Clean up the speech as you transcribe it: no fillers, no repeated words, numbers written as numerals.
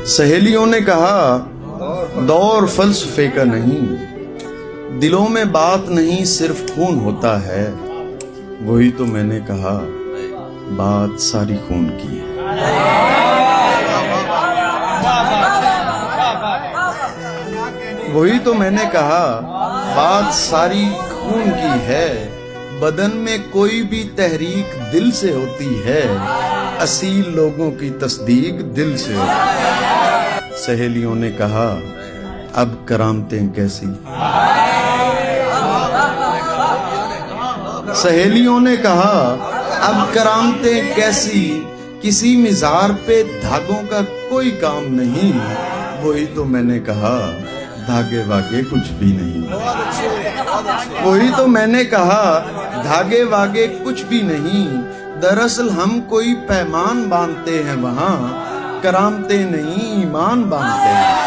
سہیلیوں نے کہا دور فلسفے کا نہیں، دلوں میں بات نہیں صرف خون ہوتا ہے۔ وہی تو میں نے کہا بات ساری خون کی ہے۔ وہی تو میں نے کہا بات ساری خون کی ہے۔ بدن میں کوئی بھی تحریک دل سے ہوتی ہے، اصیل لوگوں کی تصدیق دل سے ہوتی ہے۔ سہیلیوں نے کہا اب کرامتیں کیسی؟ سہیلیوں نے کہا اب کرامتیں کیسی، کسی مزار پہ دھاگوں کا کوئی کام نہیں۔ وہی تو میں نے کہا دھاگے واگے کچھ بھی نہیں۔ وہی تو میں نے کہا دھاگے واگے کچھ بھی نہیں۔ دراصل ہم کوئی پیمان باندھتے ہیں وہاں، کرامتیں نہیں ایمان باندھتے ہیں۔